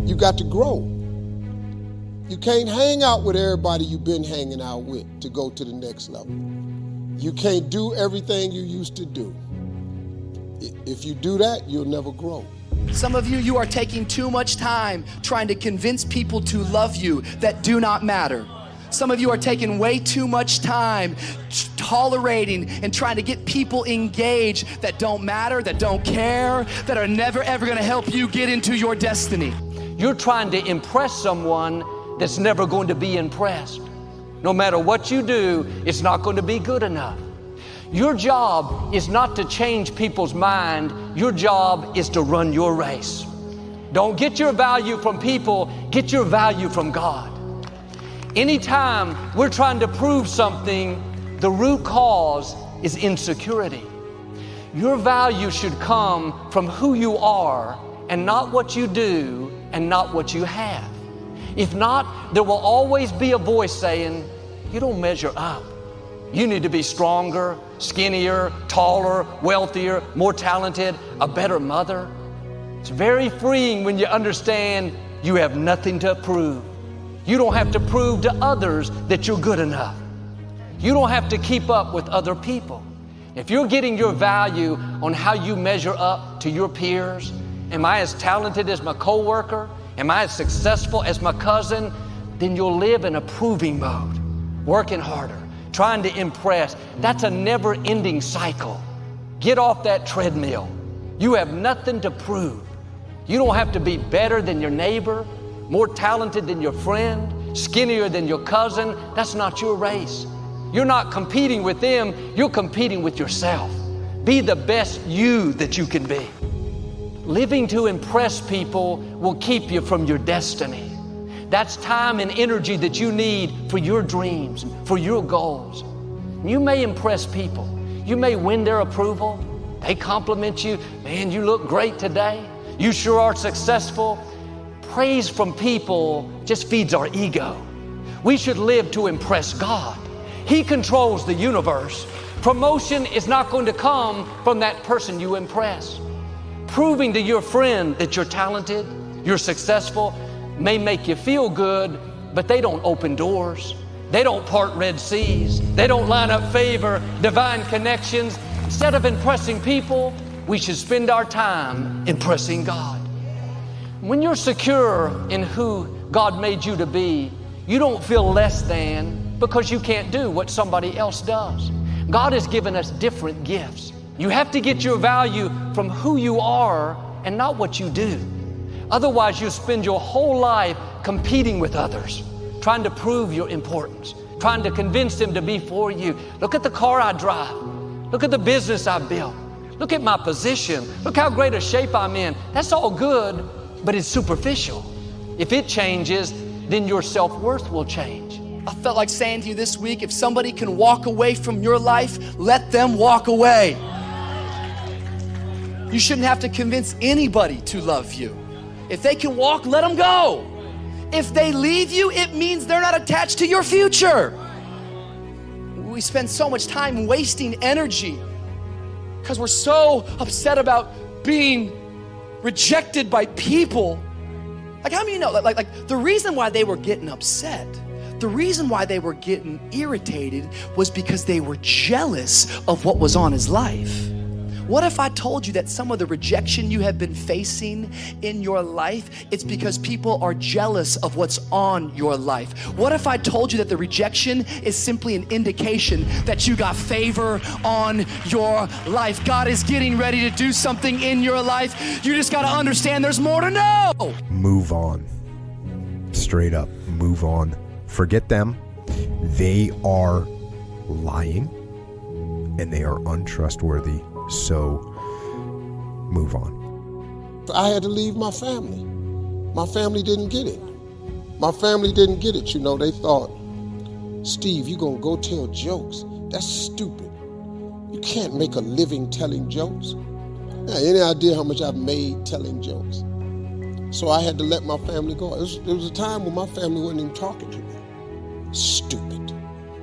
You got to grow. You can't hang out with everybody you've been hanging out with to go to the next level. You can't do everything you used to do. If you do that, you'll never grow. Some of you are taking too much time trying to convince people to love you that do not matter. Some of you are taking way too much time tolerating and trying to get people engaged that don't matter, that don't care, that are never ever gonna help you get into your destiny. You're trying to impress someone that's never going to be impressed. No matter what you do, it's not going to be good enough. Your job is not to change people's mind. Your job is to run your race. Don't get your value from people, get your value from God. Anytime we're trying to prove something, the root cause is insecurity. Your value should come from who you are and not what you do and not what you have. If not, there will always be a voice saying, you don't measure up. You need to be stronger, skinnier, taller, wealthier, more talented, a better mother. It's very freeing when you understand you have nothing to prove. You don't have to prove to others that you're good enough. You don't have to keep up with other people. If you're getting your value on how you measure up to your peers, am I as talented as my coworker? Am I as successful as my cousin? Then you'll live in a proving mode, working harder, trying to impress. That's a never-ending cycle. Get off that treadmill. You have nothing to prove. You don't have to be better than your neighbor, more talented than your friend, skinnier than your cousin. That's not your race. You're not competing with them, you're competing with yourself. Be the best you that you can be. Living to impress people will keep you from your destiny. That's time and energy that you need for your dreams, for your goals. You may impress people. You may win their approval. They compliment you. Man, you look great today. You sure are successful. Praise from people just feeds our ego. We should live to impress God. He controls the universe. Promotion is not going to come from that person you impress. Proving to your friend that you're talented, you're successful, may make you feel good, but they don't open doors. They don't part Red Seas. They don't line up favor, divine connections. Instead of impressing people, we should spend our time impressing God. When you're secure in who God made you to be, you don't feel less than because you can't do what somebody else does. God has given us different gifts. You have to get your value from who you are and not what you do. Otherwise, you spend your whole life competing with others, trying to prove your importance, trying to convince them to be for you. Look at the car I drive. Look at the business I built. Look at my position. Look how great a shape I'm in. That's all good, but it's superficial. If it changes, then your self-worth will change. I felt like saying to you this week, if somebody can walk away from your life, let them walk away. You shouldn't have to convince anybody to love you. If they can walk, let them go. If they leave you, it means they're not attached to your future. We spend so much time wasting energy because we're so upset about being rejected by people. Like, how many of you know, like the reason why they were getting upset, the reason why they were getting irritated was because they were jealous of what was on his life. What if I told you that some of the rejection you have been facing in your life, it's because people are jealous of what's on your life? What if I told you that the rejection is simply an indication that you got favor on your life? God is getting ready to do something in your life. You just got to understand there's more to know. Move on. Straight up, move on. Forget them. They are lying and they are untrustworthy. So move on. I had to leave my family. My family didn't get it. My family didn't get it. You know, they thought, Steve, you're going to go tell jokes. That's stupid. You can't make a living telling jokes. Now, any idea how much I've made telling jokes? So I had to let my family go. There was a time when my family wasn't even talking to me. Stupid.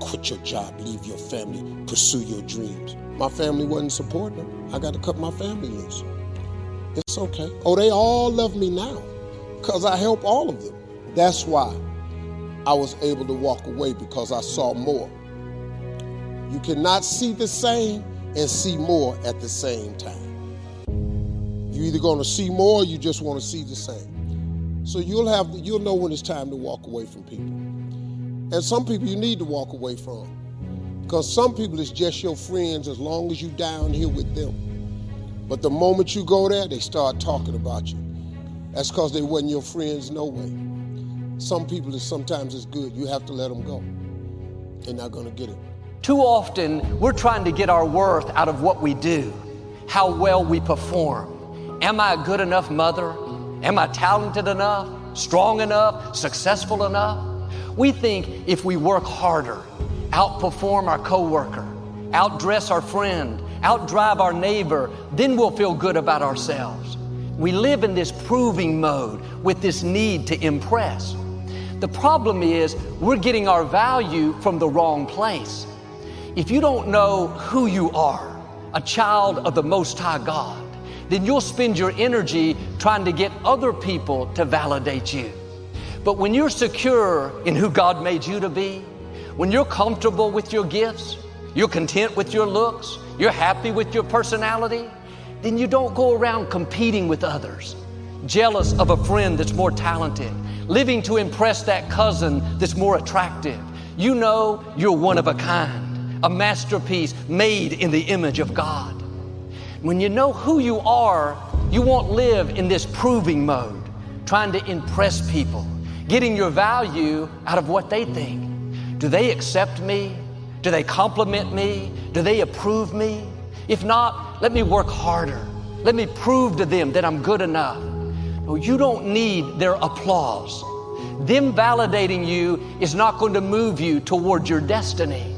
Quit your job, leave your family, pursue your dreams. My family wasn't supporting them. I got to cut my family loose. It's okay. Oh, they all love me now. because I help all of them. That's why I was able to walk away, because I saw more. You cannot see the same and see more at the same time. You're either going to see more or you just want to see the same. So you'll know when it's time to walk away from people. And some people you need to walk away from, because some people is just your friends as long as you down here with them. But the moment you go there, they start talking about you. That's because they wasn't your friends no way. Some people is sometimes it's good. You have to let them go. They're not going to get it. Too often, we're trying to get our worth out of what we do, how well we perform. Am I a good enough mother? Am I talented enough, strong enough, successful enough? We think if we work harder, outperform our coworker, outdress our friend, outdrive our neighbor, then we'll feel good about ourselves. We live in this proving mode with this need to impress. The problem is we're getting our value from the wrong place. If you don't know who you are, a child of the Most High God, then you'll spend your energy trying to get other people to validate you. But when you're secure in who God made you to be, when you're comfortable with your gifts, you're content with your looks, you're happy with your personality, then you don't go around competing with others, jealous of a friend that's more talented, living to impress that cousin that's more attractive. You know you're one of a kind, a masterpiece made in the image of God. When you know who you are, you won't live in this proving mode, trying to impress people, getting your value out of what they think. Do they accept me? Do they compliment me? Do they approve me? If not, let me work harder. Let me prove to them that I'm good enough. No, you don't need their applause. Them validating you is not going to move you toward your destiny.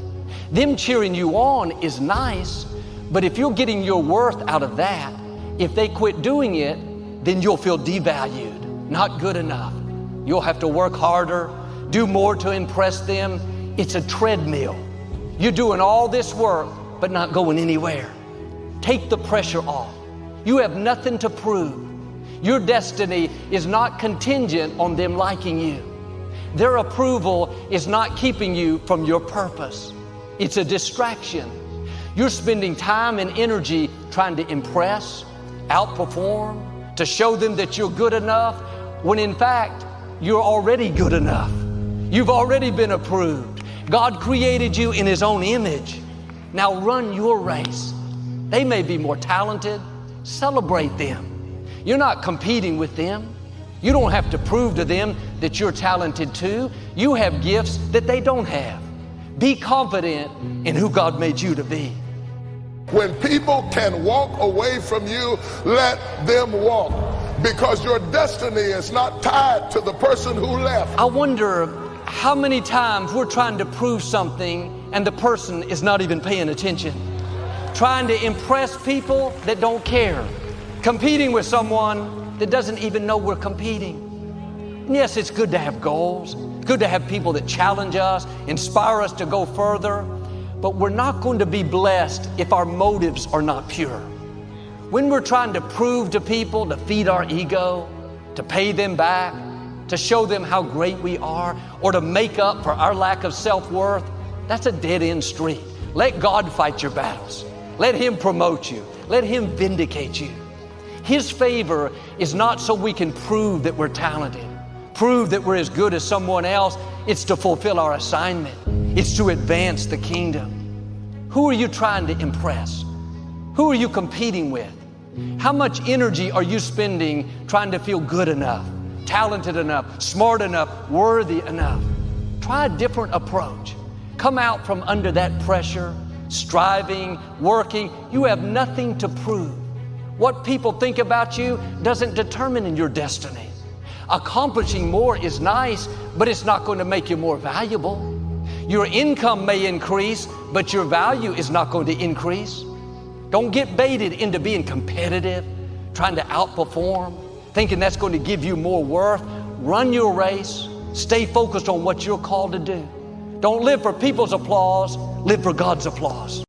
Them cheering you on is nice, but if you're getting your worth out of that, if they quit doing it, then you'll feel devalued, not good enough. You'll have to work harder, do more to impress them. It's a treadmill. You're doing all this work, but not going anywhere. Take the pressure off. You have nothing to prove. Your destiny is not contingent on them liking you. Their approval is not keeping you from your purpose. It's a distraction. You're spending time and energy trying to impress, outperform, to show them that you're good enough, when in fact, you're already good enough. You've already been approved. God created you in His own image. Now run your race. They may be more talented. Celebrate them. You're not competing with them. You don't have to prove to them that you're talented too. You have gifts that they don't have. Be confident in who God made you to be. When people can walk away from you, let them walk, because your destiny is not tied to the person who left. I wonder how many times we're trying to prove something and the person is not even paying attention. Trying to impress people that don't care. Competing with someone that doesn't even know we're competing. And yes, it's good to have goals. Good to have people that challenge us, inspire us to go further. But we're not going to be blessed if our motives are not pure. When we're trying to prove to people, to feed our ego, to pay them back, to show them how great we are, or to make up for our lack of self-worth, that's a dead-end street. Let God fight your battles. Let Him promote you. Let Him vindicate you. His favor is not so we can prove that we're talented, prove that we're as good as someone else. It's to fulfill our assignment. It's to advance the kingdom. Who are you trying to impress? Who are you competing with? How much energy are you spending trying to feel good enough, talented enough, smart enough, worthy enough? Try a different approach. Come out from under that pressure, striving, working. You have nothing to prove. What people think about you doesn't determine your destiny. Accomplishing more is nice, but it's not going to make you more valuable. Your income may increase, but your value is not going to increase. Don't get baited into being competitive, trying to outperform, thinking that's going to give you more worth. Run your race. Stay focused on what you're called to do. Don't live for people's applause. Live for God's applause.